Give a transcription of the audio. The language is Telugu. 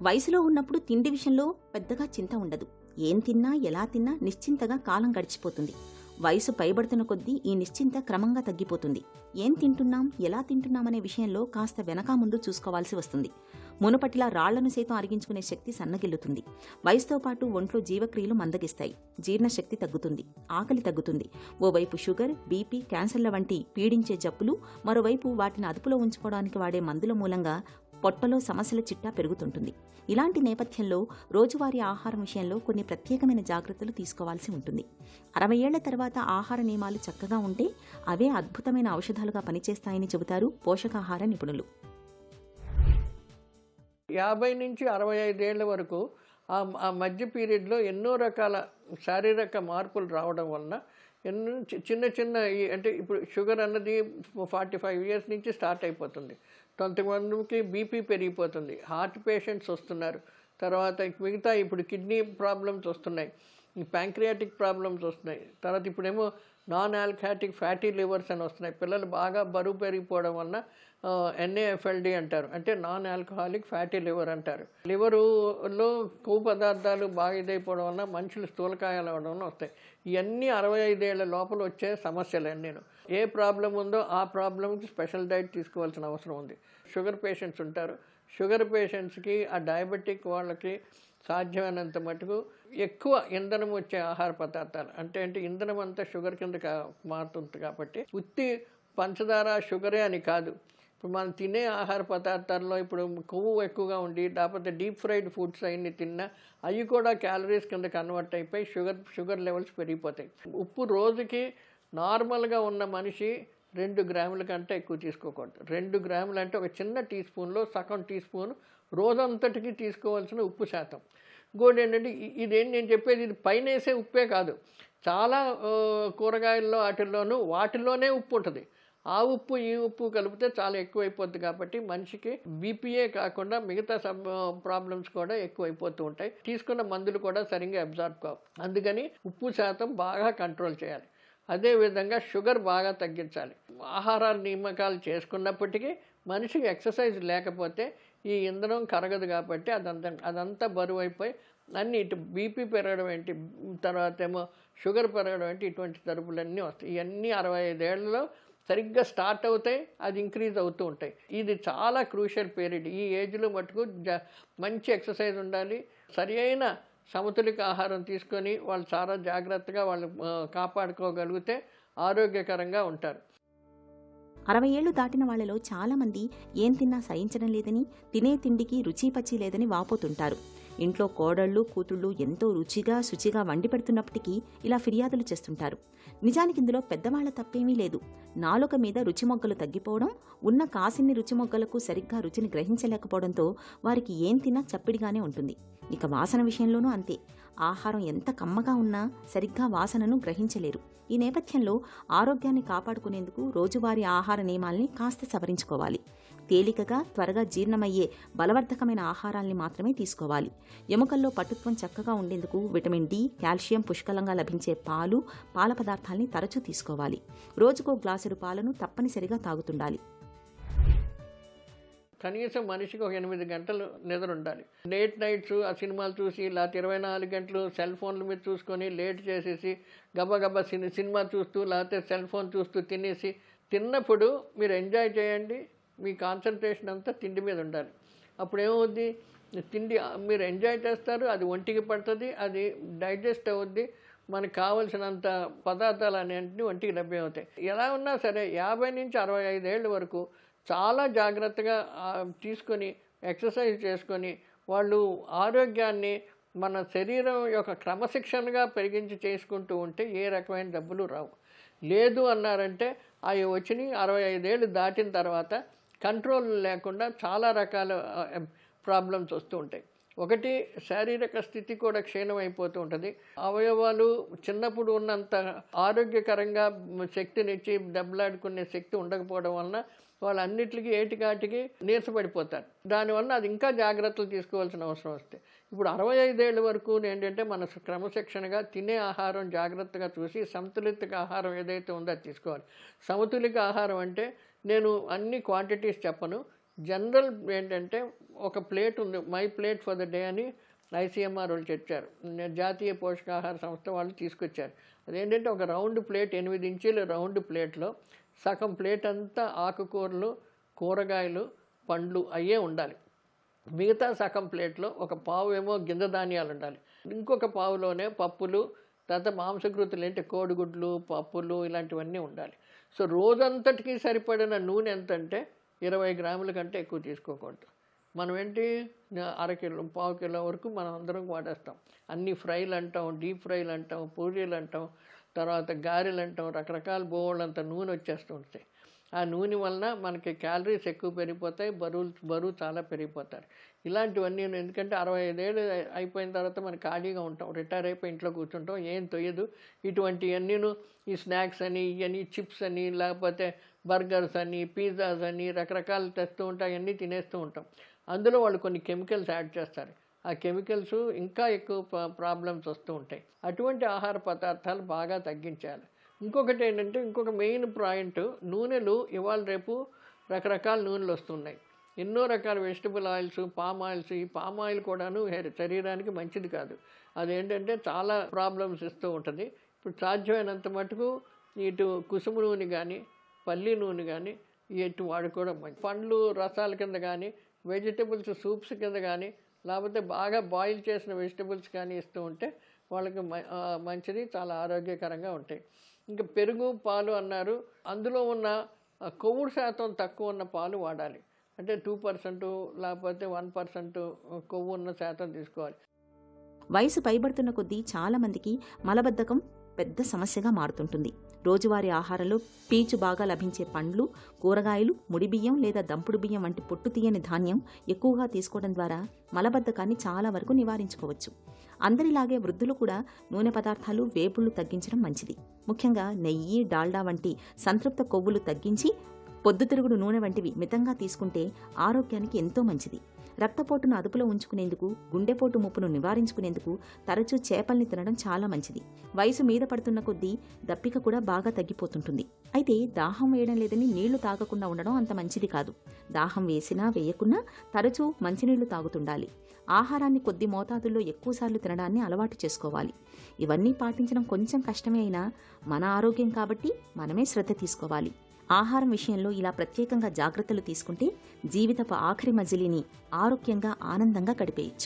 వయసులో ఉన్నప్పుడు తిండి విషయంలో పెద్దగా చింత ఉండదు. ఏం తిన్నా ఎలా తిన్నా నిశ్చింతగా కాలం గడిచిపోతుంది. వయసు పైబడుతున్న కొద్దీ ఈ నిశ్చింత క్రమంగా తగ్గిపోతుంది. ఏం తింటున్నాం ఎలా తింటున్నామనే విషయంలో కాస్త వెనకా ముందు చూసుకోవాల్సి వస్తుంది. మునుపటిలా రాళ్లను సైతం అరిగించుకునే శక్తి సన్నగిల్లుతుంది. వయసుతో పాటు ఒంట్లో జీవక్రియలు మందగిస్తాయి. జీర్ణశక్తి తగ్గుతుంది, ఆకలి తగ్గుతుంది. ఓవైపు షుగర్, బీపీ, క్యాన్సర్ల వంటి పీడించే జబ్బులు, మరోవైపు వాటిని అదుపులో ఉంచుకోవడానికి వాడే మందుల మూలంగా పొట్టలో సమస్యల చిట్టా పెరుగుతుంటుంది. ఇలాంటి నేపథ్యంలో రోజువారీ ఆహారం విషయంలో కొన్ని ప్రత్యేకమైన జాగ్రత్తలు తీసుకోవాల్సి ఉంటుంది. 60 ఏళ్ల తర్వాత ఆహార నియమాలు చక్కగా ఉంటే అవే అద్భుతమైన ఔషధాలుగా పనిచేస్తాయని చెబుతారు పోషకాహార నిపుణులు. 50 నుంచి 65 ఏళ్ల వరకు ఆ మధ్య పీరియడ్లో ఎన్నో రకాల శారీరక మార్పులు రావడం వలన ఎన్నో చిన్న చిన్న అంటే ఇప్పుడు షుగర్ అన్నది 45 ఇయర్స్ నుంచి స్టార్ట్ అయిపోతుంది. కొంతమందికి బీపీ పెరిగిపోతుంది, హార్ట్ పేషెంట్స్ వస్తున్నారు, తర్వాత మిగతా ఇప్పుడు కిడ్నీ ప్రాబ్లమ్స్ వస్తున్నాయి, ఈ ప్యాంక్రియాటిక్ ప్రాబ్లమ్స్ వస్తున్నాయి, తర్వాత ఇప్పుడేమో నాన్ ఆల్కహాటిక్ ఫ్యాటీ లివర్స్ అని వస్తున్నాయి. పిల్లలు బాగా బరువు పెరిగిపోవడం వలన NAFLD అంటారు, అంటే నాన్ ఆల్కహాలిక్ ఫ్యాటీ లివర్ అంటారు. లివరులో కొవ్వు పదార్థాలు బాగా ఇదైపోవడం వలన మనుషులు స్థూలకాయాలు అవ్వడం వలన వస్తాయి. ఇవన్నీ 65 ఏళ్ల లోపల వచ్చే సమస్యలు అన్నీను. ఏ ప్రాబ్లం ఉందో ఆ ప్రాబ్లంకి స్పెషల్ డైట్ తీసుకోవాల్సిన అవసరం ఉంది. షుగర్ పేషెంట్స్ ఉంటారు, షుగర్ పేషెంట్స్కి ఆ డయాబెటిక్ వాళ్ళకి సాధ్యమైనంత మటుకు ఎక్కువ ఇంధనం వచ్చే ఆహార పదార్థాలు, అంటే ఇంధనం అంతా షుగర్ కింద మారుతుంది కాబట్టి ఉత్తి పంచదార షుగరే అని కాదు. ఇప్పుడు మనం తినే ఆహార పదార్థాల్లో ఇప్పుడు కొవ్వు ఎక్కువగా ఉండి లేకపోతే డీప్ ఫ్రైడ్ ఫుడ్స్ అవన్నీ తిన్నా అవి కూడా క్యాలరీస్ కింద కన్వర్ట్ అయిపోయి షుగర్ లెవెల్స్ పెరిగిపోతాయి. ఉప్పు రోజుకి నార్మల్గా ఉన్న మనిషి 2 గ్రాముల కంటే ఎక్కువ తీసుకోకూడదు. 2 గ్రాములు అంటే ఒక చిన్న టీ స్పూన్లో సగం టీ స్పూన్ రోజంతటికి తీసుకోవాల్సిన ఉప్పు శాతం. ఇంకోటి ఏంటంటే ఇదేంటి నేను చెప్పేది, ఇది పైన వేసే ఉప్పే కాదు, చాలా కూరగాయల్లో వాటిల్లోనే ఉప్పు ఉంటుంది. ఆ ఉప్పు ఈ ఉప్పు కలిపితే చాలా ఎక్కువైపోద్ది కాబట్టి మనిషికి బీపీఏ కాకుండా మిగతా ప్రాబ్లమ్స్ కూడా ఎక్కువైపోతూ ఉంటాయి. తీసుకున్న మందులు కూడా సరిగ్గా అబ్జార్బ్ కావు. అందుకని ఉప్పు శాతం బాగా కంట్రోల్ చేయాలి. అదేవిధంగా షుగర్ బాగా తగ్గించాలి. ఆహార నియామకాలు చేసుకున్నప్పటికీ మనిషికి ఎక్సర్సైజ్ లేకపోతే ఈ ఇంధనం కరగదు కాబట్టి అదంతా బరువు అయిపోయి అన్నీ ఇటు బీపీ పెరగడం ఏంటి, తర్వాత ఏమో షుగర్ పెరగడం ఏంటి, ఇటువంటి తరపులన్నీ వస్తాయి. ఇవన్నీ 65 ఏళ్లలో సరిగ్గా స్టార్ట్ అవుతాయి, అది ఇంక్రీజ్ అవుతూ ఉంటాయి. ఇది చాలా క్రూషియల్ పీరియడ్. ఈ ఏజ్లో మటుకు మంచి ఎక్సర్సైజ్ ఉండాలి, సరి అయిన సమతులిత ఆహారం తీసుకొని వాళ్ళు చాలా జాగ్రత్తగా వాళ్ళు కాపాడుకోగలిగితే ఆరోగ్యకరంగా ఉంటారు. 60 ఏళ్లు దాటిన వాళ్లలో చాలామంది ఏం తిన్నా సహించడం లేదని, తినే తిండికి రుచి పచ్చి లేదని వాపోతుంటారు. ఇంట్లో కోడళ్ళు కూతుళ్ళు ఎంతో రుచిగా శుచిగా వండి పెడుతున్నప్పటికీ ఇలా ఫిర్యాదులు చేస్తుంటారు. నిజానికి ఇందులో పెద్దవాళ్ల తప్పేమీ లేదు. నాలుక మీద రుచిమొగ్గలు తగ్గిపోవడం, ఉన్న కాసిన్ని రుచిమొగ్గలకు సరిగ్గా రుచిని గ్రహించలేకపోవడంతో వారికి ఏం తిన్నా చప్పిడిగానే ఉంటుంది. ఇక వాసన విషయంలోనూ అంతే. ఆహారం ఎంత కమ్మగా ఉన్నా సరిగ్గా వాసనను గ్రహించలేరు. ఈ నేపథ్యంలో ఆరోగ్యాన్ని కాపాడుకునేందుకు రోజువారీ ఆహార నియమాల్ని కాస్త సవరించుకోవాలి. తేలికగా త్వరగా జీర్ణమయ్యే బలవర్ధకమైన ఆహారాల్ని మాత్రమే తీసుకోవాలి. ఎముకల్లో పటుత్వం చక్కగా ఉండేందుకు విటమిన్ డి, కాల్షియం పుష్కలంగా లభించే పాలు, పాల పదార్థాల్ని తరచూ తీసుకోవాలి. రోజుకో గ్లాసుడు పాలను తప్పనిసరిగా తాగుతుండాలి. కనీసం మనిషికి ఒక 8 గంటలు నిద్ర ఉండాలి. లేట్ నైట్స్ ఆ సినిమాలు చూసి లేకపోతే 24 గంటలు సెల్ ఫోన్ల మీద చూసుకొని లేట్ చేసేసి గబగబా సినిమా చూస్తూ లేకపోతే సెల్ ఫోన్ చూస్తూ తినేసి, తిన్నప్పుడు మీరు ఎంజాయ్ చేయండి. మీ కాన్సన్ట్రేషన్ అంతా తిండి మీద ఉండాలి. అప్పుడు ఏమవుద్ది, తిండి మీరు ఎంజాయ్ చేస్తారు, అది ఒంటికి పడుతుంది, అది డైజెస్ట్ అవుద్ది, మనకు కావలసినంత పదార్థాలు అనేటివి ఒంటికి లభ్యమవుతాయి. ఎలా ఉన్నా సరే 50 నుంచి 65 ఏళ్ళ వరకు చాలా జాగ్రత్తగా తీసుకొని ఎక్సర్సైజ్ చేసుకొని వాళ్ళు ఆరోగ్యాన్ని మన శరీరం యొక్క క్రమశిక్షణగా పెరిగించి చేసుకుంటూ ఉంటే ఏ రకమైన జబ్బులు రావు. లేదు అన్నారంటే అవి వచ్చినాయి 65 ఏళ్ళు దాటిన తర్వాత కంట్రోల్ లేకుండా చాలా రకాల ప్రాబ్లమ్స్ వస్తూ ఉంటాయి. ఒకటి, శారీరక స్థితి కూడా క్షీణమైపోతూ ఉంటుంది. అవయవాలు చిన్నప్పుడు ఉన్నంత ఆరోగ్యకరంగా శక్తినిచ్చి దెబ్బలాడుకునే శక్తి ఉండకపోవడం వలన వాళ్ళన్నిటికీ ఏటికాటికి నీరసపడిపోతారు. దానివల్ల అది ఇంకా జాగ్రత్తలు తీసుకోవాల్సిన అవసరం వస్తాయి. ఇప్పుడు 65 ఏళ్ళ వరకు ఏంటంటే మన క్రమశిక్షణగా తినే ఆహారం జాగ్రత్తగా చూసి సమతులిత ఆహారం ఏదైతే ఉందో అది తీసుకోవాలి. సమతులిత ఆహారం అంటే నేను అన్ని క్వాంటిటీస్ చెప్పను, జనరల్ ఏంటంటే ఒక ప్లేట్ ఉంది, my plate for the day అని ICMR వాళ్ళు చెప్పారు, జాతీయ పోషకాహార సంస్థ వాళ్ళు తీసుకొచ్చారు. అదేంటంటే ఒక రౌండ్ ప్లేట్, 8 ఇంచీల రౌండ్ ప్లేట్లో సగం ప్లేట్ అంతా ఆకుకూరలు, కూరగాయలు, పండ్లు అయ్యే ఉండాలి. మిగతా సగం ప్లేట్లో ఒక పావు ఏమో గింజ ధాన్యాలు ఉండాలి, ఇంకొక పావులోనే పప్పులు, తర్వాత మాంసకృతులు ఏంటి కోడిగుడ్లు, పప్పులు ఇలాంటివన్నీ ఉండాలి. సో రోజంతటికి సరిపడిన నూనె ఎంతంటే 20 గ్రాముల కంటే ఎక్కువ తీసుకోకూడదు. మనం ఏంటి అరకిలో, పావు కిలో వరకు మనం అందరం వాడేస్తాం. అన్ని ఫ్రైలు అంటాం, డీప్ ఫ్రైలు అంటాం, పూరీలు అంటాం, తర్వాత గారెలు అంటాం, రకరకాల బోళ్ళంత నూనె వచ్చేస్తూ ఉంటాయి. ఆ నూనె వలన మనకి క్యాలరీస్ ఎక్కువ పెరిగిపోతాయి, బరువు చాలా పెరిగిపోతారు. ఇలాంటివన్నీ ఎందుకంటే 65 ఏళ్ళు అయిపోయిన తర్వాత మనం ఖాళీగా ఉంటాం, రిటైర్ అయిపోయి ఇంట్లో కూర్చుంటాం, ఏం తొయ్యదు. ఇటువంటివన్నీను ఈ స్నాక్స్ అని, ఇవన్నీ చిప్స్ అని, లేకపోతే బర్గర్స్ అని, పిజ్జాస్ అని రకరకాలు తెస్తూ ఉంటాయి, అన్నీ తినేస్తూ ఉంటాం. అందులో వాళ్ళు కొన్ని కెమికల్స్ యాడ్ చేస్తారు. ఆ కెమికల్స్ ఇంకా ఎక్కువ ప్రాబ్లమ్స్ వస్తూ ఉంటాయి. అటువంటి ఆహార పదార్థాలు బాగా తగ్గించాలి. ఇంకొకటి ఏంటంటే, ఇంకొక మెయిన్ పాయింట్, నూనెలు ఇవాళ రేపు రకరకాల నూనెలు వస్తున్నాయి. ఎన్నో రకాల వెజిటబుల్ ఆయిల్స్, పామ్ ఆయిల్స్. ఈ పామ్ ఆయిల్ కూడాను శరీరానికి మంచిది కాదు. అదేంటంటే చాలా ప్రాబ్లమ్స్ ఇస్తూ ఉంటుంది. ఇప్పుడు సాధ్యమైనంత మటుకు ఇటు కుసుమ నూనె కానీ, పల్లి నూనె కానీ ఇటు వాడుకోవడం మంచి. పండ్లు రసాల కింద కానీ, వెజిటబుల్స్ సూప్స్ కింద కానీ, లేకపోతే బాగా బాయిల్ చేసిన వెజిటబుల్స్ కానీ ఇస్తూ ఉంటే వాళ్ళకి మంచిది, చాలా ఆరోగ్యకరంగా ఉంటాయి. ఇంకా పెరుగు, పాలు అన్నారు. అందులో ఉన్న కొవ్వు శాతం తక్కువ ఉన్న పాలు వాడాలి. అంటే 2% లేకపోతే 1% కొవ్వు ఉన్న శాతం తీసుకోవాలి. వయసు పైబడుతున్న కొద్దీ చాలామందికి మలబద్ధకం పెద్ద సమస్యగా మారుతుంటుంది. రోజువారీ ఆహారంలో పీచు బాగా లభించే పండ్లు, కూరగాయలు, ముడి బియ్యం లేదా దంపుడు బియ్యం వంటి పొట్టు తీయని ధాన్యం ఎక్కువగా తీసుకోవడం ద్వారా మలబద్ధకాన్ని చాలా వరకు నివారించుకోవచ్చు. అందరిలాగే వృద్ధులు కూడా నూనె పదార్థాలు, వేపుళ్లు తగ్గించడం మంచిది. ముఖ్యంగా నెయ్యి, డాల్డా వంటి సంతృప్త కొవ్వులు తగ్గించి పొద్దుతిరుగుడు నూనె వంటివి మితంగా తీసుకుంటే ఆరోగ్యానికి ఎంతో మంచిది. రక్తపోటును అదుపులో ఉంచుకునేందుకు, గుండెపోటు ముప్పును నివారించుకునేందుకు తరచూ చేపల్ని తినడం చాలా మంచిది. వయసు మీద పడుతున్న కొద్దీ దప్పిక కూడా బాగా తగ్గిపోతుంటుంది. అయితే దాహం వేయడం లేదని నీళ్లు తాగకుండా ఉండడం అంత మంచిది కాదు. దాహం వేసినా వేయకున్నా తరచూ మంచినీళ్లు తాగుతుండాలి. ఆహారాన్ని కొద్ది మోతాదుల్లో ఎక్కువసార్లు తినడాన్ని అలవాటు చేసుకోవాలి. ఇవన్నీ పాటించడం కొంచెం కష్టమే అయినా మన ఆరోగ్యం కాబట్టి మనమే శ్రద్ధ తీసుకోవాలి. ఆహారం విషయంలో ఇలా ప్రత్యేకంగా జాగ్రత్తలు తీసుకుంటే జీవితపు ఆఖరి మజిలీని ఆరోగ్యంగా, ఆనందంగా గడిపేయచ్చు.